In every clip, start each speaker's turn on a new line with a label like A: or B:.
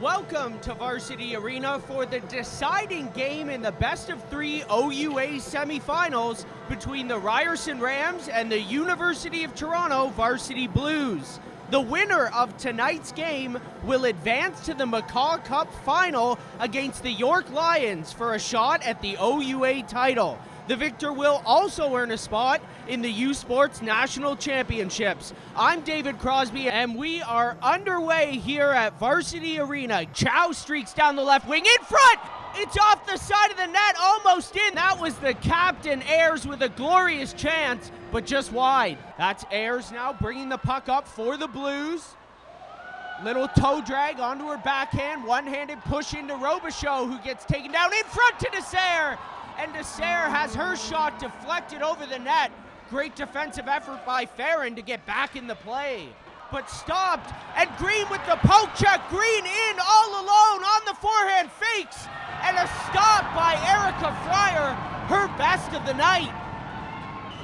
A: Welcome to Varsity Arena for the deciding game in the best-of-3 OUA Semifinals between the Ryerson Rams and the University of Toronto Varsity Blues. The winner of tonight's game will advance to the McCaw Cup Final against the York Lions for a shot at the OUA title. The victor will also earn a spot in the U Sports National Championships. I'm David Crosby, and we are underway here at Varsity Arena. Chow streaks down the left wing, in front! It's off the side of the net, almost in. That was the captain, Ayers, with a glorious chance, but just wide. That's Ayers now bringing the puck up for the Blues. Little toe drag onto her backhand, one-handed push into Robichaud, who gets taken down in front to Dessert. And Dessert has her shot deflected over the net. Great defensive effort by Farron to get back in the play. But stopped, and Green with the poke check. Green in all alone on the forehand, fakes, and a stop by Erica Fryer, her best of the night.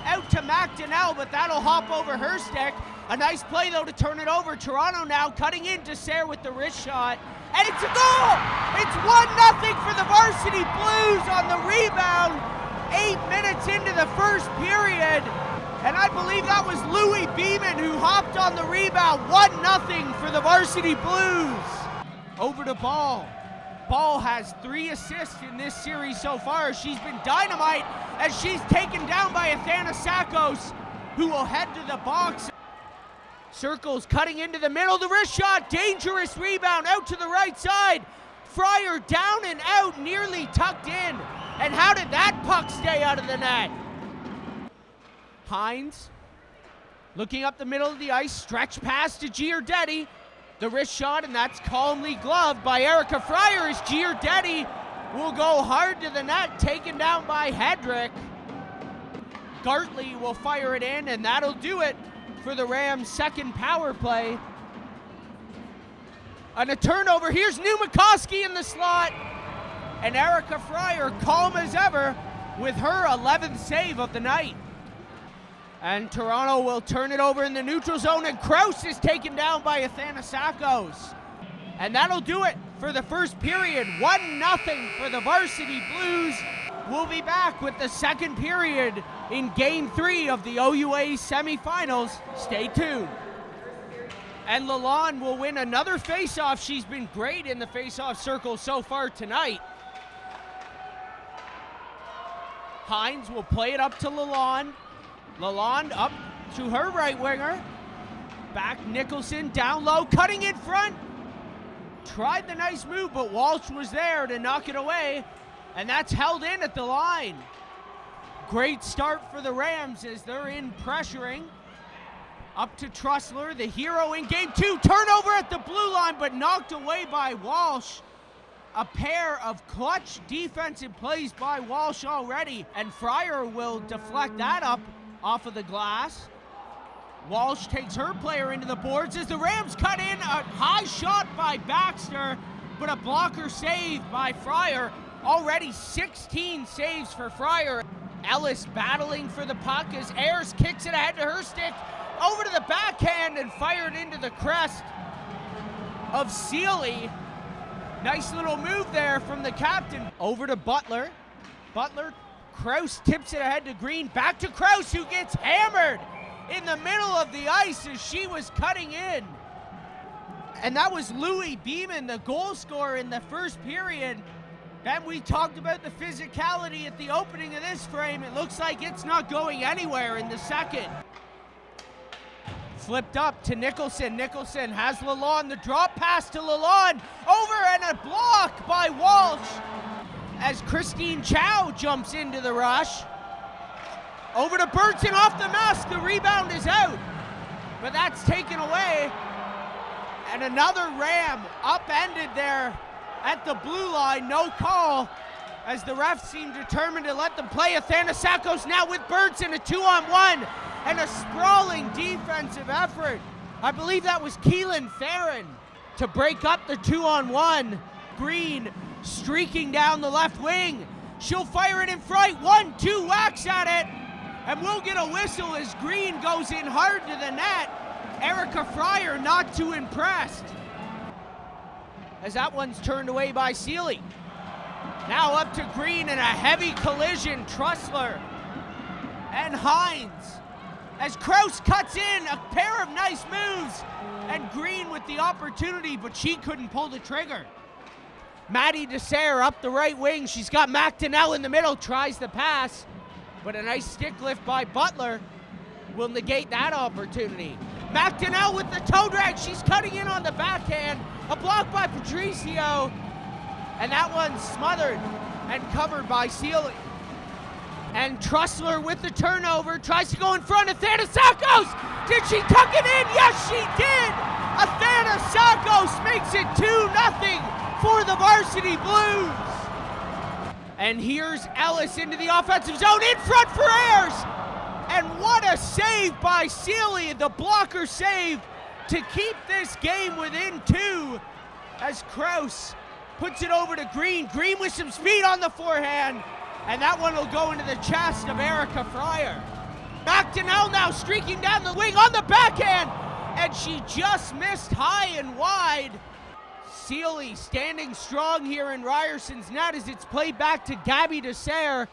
A: Out to McDonnell, but that'll hop over her stick. A nice play though to turn it over. Toronto now cutting in, Dessert with the wrist shot. And it's a goal! It's 1-0 for the Varsity Blues on the rebound. 8 minutes into the first period. And I believe that was Louis Beeman who hopped on the rebound. 1-0 for the Varsity Blues. Over to Ball. Ball has 3 assists in this series so far. She's been dynamite as she's taken down by Athanasakos, who will head to the box. Circles cutting into the middle, the wrist shot, dangerous rebound out to the right side. Fryer down and out, nearly tucked in. And how did that puck stay out of the net? Hines looking up the middle of the ice, stretch pass to Giardetti. The wrist shot, and that's calmly gloved by Erica Fryer as Giardetti will go hard to the net, taken down by Hedrick. Gartley will fire it in, and that'll do it for the Rams' second power play. And a turnover, here's Newmakoski in the slot. And Erica Fryer, calm as ever, with her 11th save of the night. And Toronto will turn it over in the neutral zone, and Kraus is taken down by Athanasakos. And that'll do it for the first period. 1-0 for the Varsity Blues. We'll be back with the second period in Game 3 of the OUA Semifinals. Stay tuned. And Lalonde will win another face-off. She's been great in the face-off circle so far tonight. Hines will play it up to Lalonde. Lalonde up to her right winger. Back Nicholson down low, cutting in front. Tried the nice move, but Walsh was there to knock it away. And that's held in at the line. Great start for the Rams as they're in pressuring. Up to Trussler, the hero in game 2. Turnover at the blue line, but knocked away by Walsh. A pair of clutch defensive plays by Walsh already. And Fryer will deflect that up off of the glass. Walsh takes her player into the boards as the Rams cut in. A high shot by Baxter, but a blocker save by Fryer. Already 16 saves for Fryer. Ellis battling for the puck as Ayers kicks it ahead to her stick. Over to the backhand and fired into the crest of Seeley. Nice little move there from the captain. Over to Butler. Butler, Kraus tips it ahead to Green. Back to Kraus, who gets hammered in the middle of the ice as she was cutting in. And that was Louis Beeman, the goal scorer in the first period. And we talked about the physicality at the opening of this frame. It looks like it's not going anywhere in the second. Flipped up to Nicholson. Nicholson has Lalonde. The drop pass to Lalonde. Over and a block by Walsh as Christine Chow jumps into the rush. Over to Burton off the mask. The rebound is out, but that's taken away. And another Ram upended there at the blue line, no call, as the refs seem determined to let them play. Athanasakos now with Birdson, a 2-on-1, and a sprawling defensive effort. I believe that was Keelan Farron to break up the 2-on-1. Green streaking down the left wing. She'll fire it in front, 1-2, whacks at it, and we'll get a whistle as Green goes in hard to the net. Erica Fryer not too impressed. as that one's turned away by Seeley. Now up to Green in a heavy collision, Trussler and Hines. As Kraus cuts in, a pair of nice moves, and Green with the opportunity, but she couldn't pull the trigger. Maddie DeSere up the right wing. She's got McDonnell in the middle, tries the pass, but a nice stick lift by Butler will negate that opportunity. McDonnell with the toe drag. She's cutting in on the backhand. A block by Patricio, and that one's smothered and covered by Seeley. And Trussler with the turnover, tries to go in front of Thanasakos. Did she tuck it in? Yes, she did. Athanasakos makes it 2-0 for the Varsity Blues. And here's Ellis into the offensive zone, in front for Ayers. And what a save by Seeley, the blocker save to keep this game within 2 as Kraus puts it over to Green. Green with some speed on the forehand, and that one will go into the chest of Erica Fryer. McDonnell now streaking down the wing on the backhand, and she just missed high and wide. Seeley standing strong here in Ryerson's net as it's played back to Gabby DeSere,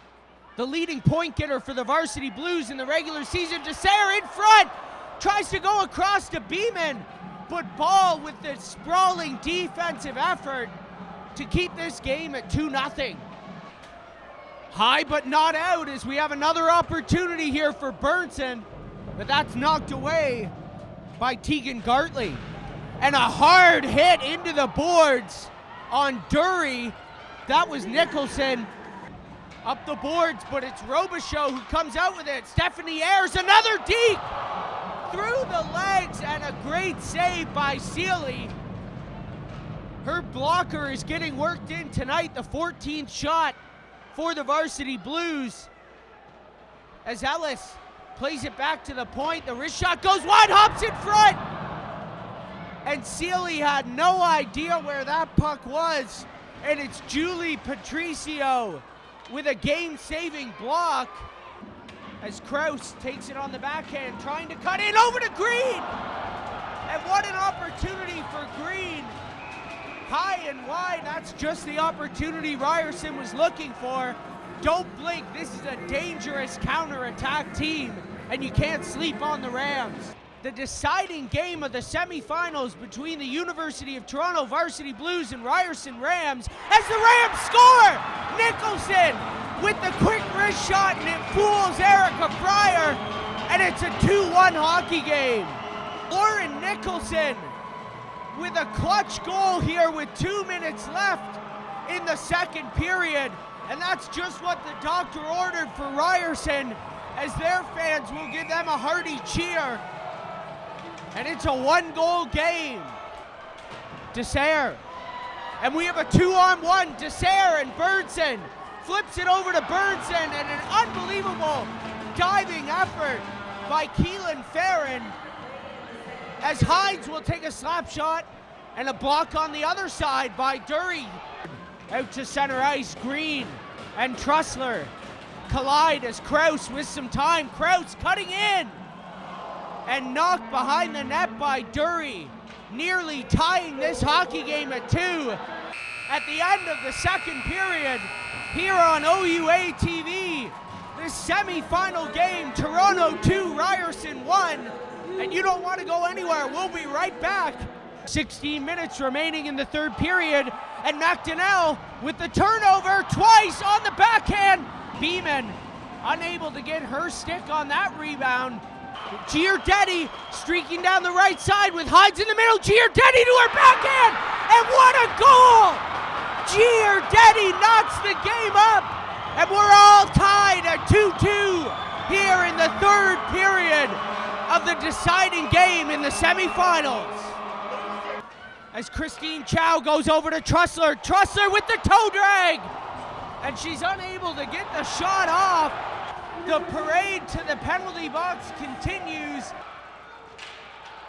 A: the leading point getter for the Varsity Blues in the regular season. DeSere in front, tries to go across to Beeman, but Ball with the sprawling defensive effort to keep this game at 2-0. High but not out as we have another opportunity here for Burnson, but that's knocked away by Tegan Gartley. And a hard hit into the boards on Dury. That was Nicholson up the boards, but it's Robichaud who comes out with it. Stephanie Ayers, another deke through the legs, and a great save by Seeley. Her blocker is getting worked in tonight, the 14th shot for the Varsity Blues. As Ellis plays it back to the point, the wrist shot goes wide, hops in front. And Seeley had no idea where that puck was. And it's Julie Patricio with a game-saving block as Kraus takes it on the backhand, trying to cut in over to Green. And what an opportunity for Green. High and wide, that's just the opportunity Ryerson was looking for. Don't blink, this is a dangerous counter-attack team, and you can't sleep on the Rams. The deciding game of the semifinals between the University of Toronto Varsity Blues and Ryerson Rams, as the Rams score! Nicholson with the quick wrist shot, and it fools Erica Fryer, and it's a 2-1 hockey game. Lauren Nicholson with a clutch goal here with 2 minutes left in the second period, and that's just what the doctor ordered for Ryerson, as their fans will give them a hearty cheer. And it's a 1-goal game. DeSere. And we have a 2-on-1. DeSere and Burnson. Flips it over to Burnson, and an unbelievable diving effort by Keelan Farron, as Hines will take a slap shot, and a block on the other side by Dury. Out to center ice, Green and Trussler collide as Kraus with some time. Kraus cutting in, and knocked behind the net by Dury, nearly tying this hockey game at 2. At the end of the second period, here on OUA TV, this semi-final game, Toronto 2, Ryerson 1, and you don't want to go anywhere. We'll be right back. 16 minutes remaining in the third period, and McDonnell with the turnover twice on the backhand. Beeman unable to get her stick on that rebound. Giardetti streaking down the right side with Hines in the middle. Giardetti to her backhand, and what a goal! Giardetti knocks the game up, and we're all tied at 2-2 here in the third period of the deciding game in the semifinals. As Christine Chow goes over to Trussler. Trussler with the toe drag, and she's unable to get the shot off. The parade to the penalty box continues,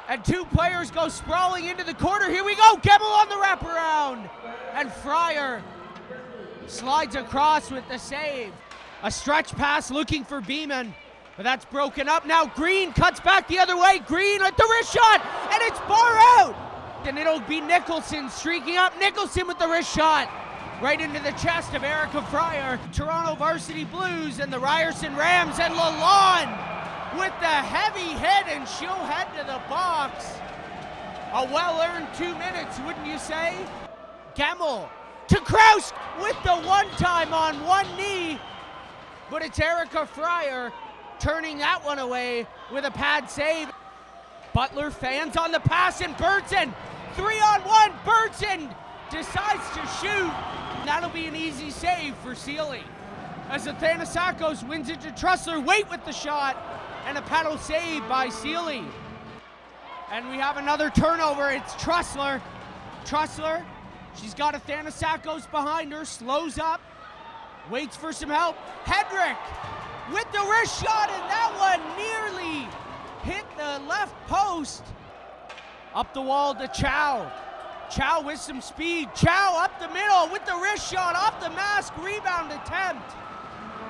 A: and 2 players go sprawling into the corner. Here we go, Gebel on the wraparound, and Fryer slides across with the save. A stretch pass looking for Beeman, but that's broken up. Now Green cuts back the other way. Green at the wrist shot, and it's bar out. Then it'll be Nicholson streaking up. Nicholson with the wrist shot right into the chest of Erica Fryer. Toronto Varsity Blues and the Ryerson Rams, and Lalonde with the heavy hit, and she'll head to the box. A well-earned 2 minutes, wouldn't you say? Gemmel to Kraus with the one-time on one knee, but it's Erica Fryer turning that one away with a pad save. Butler fans on the pass, and Bertson, 3-on-1, Bertson decides to shoot. That'll be an easy save for Sealy. As Athanasakos wins it to Trussler, Wait with the shot, and a paddle save by Sealy. And we have another turnover, it's Trussler. Trussler, she's got Athanasakos behind her, slows up, waits for some help. Hedrick with the wrist shot, and that one nearly hit the left post. Up the wall to Chow. Chow with some speed. Chow up the middle with the wrist shot off the mask, rebound attempt.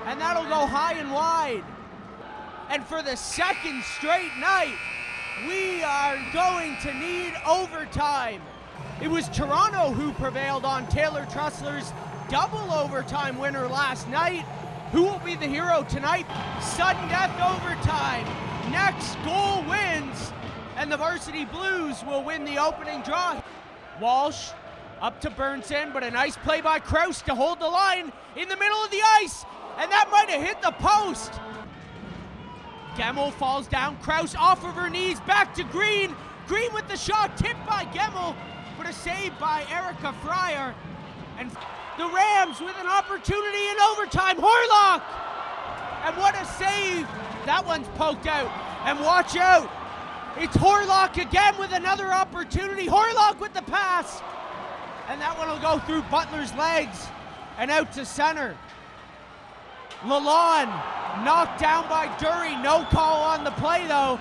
A: And that'll go high and wide. And for the second straight night, we are going to need overtime. It was Toronto who prevailed on Taylor Trussler's double overtime winner last night. Who will be the hero tonight? Sudden death overtime. Next goal wins, and the Varsity Blues will win the opening draw. Walsh up to Burnson, but a nice play by Kraus to hold the line in the middle of the ice, and that might have hit the post. Gemmel falls down, Kraus off of her knees, back to Green. Green with the shot, tipped by Gemmel, but a save by Erica Fryer. And the Rams with an opportunity in overtime, Horlock! And what a save! That one's poked out, and watch out! It's Horlock again with another opportunity. Horlock with the pass, and that one will go through Butler's legs and out to center. Lalonde knocked down by Dury. No call on the play though.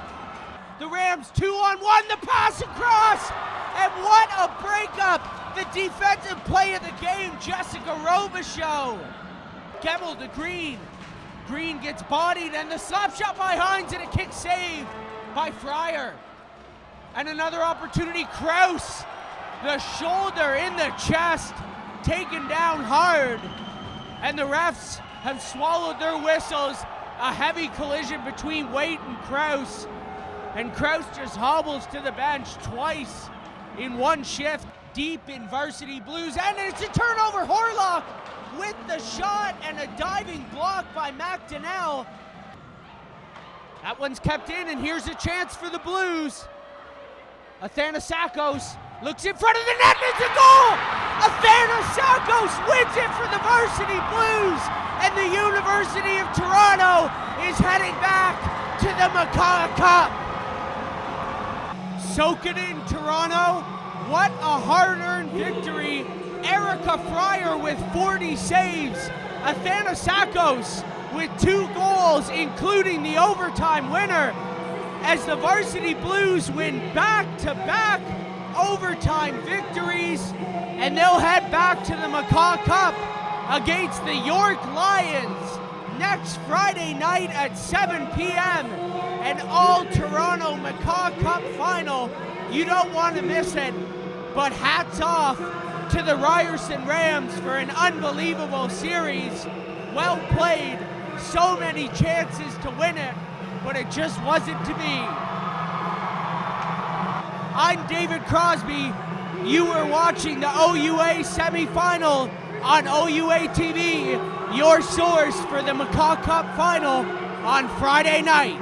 A: The Rams 2-on-1, the pass across, and what a breakup! The defensive play of the game, Jessica Robichaux. Gemmel to Green. Green gets bodied, and the slap shot by Hines, and a kick save by Fryer. And another opportunity, Kraus. The shoulder in the chest, taken down hard. And the refs have swallowed their whistles. A heavy collision between Waite and Kraus. And Kraus just hobbles to the bench twice in one shift. Deep in Varsity Blues, and it's a turnover. Horlock with the shot, and a diving block by McDonnell. That one's kept in, and here's a chance for the Blues. Athanasakos looks in front of the net, and it's a goal! Athanasakos wins it for the Varsity Blues, and the University of Toronto is heading back to the McCaw Cup. Soak it in, Toronto. What a hard-earned victory. Erica Fryer with 40 saves. Athanasakos with 2 goals, including the overtime winner, as the Varsity Blues win back-to-back overtime victories, and they'll head back to the McCaw Cup against the York Lions next Friday night at 7 p.m. An all-Toronto McCaw Cup Final. You don't want to miss it. But hats off to the Ryerson Rams for an unbelievable series. Well played, so many chances to win it, but it just wasn't to be. I'm David Crosby. You were watching the OUA Semifinal on OUA TV, your source for the McCaw Cup Final on Friday night.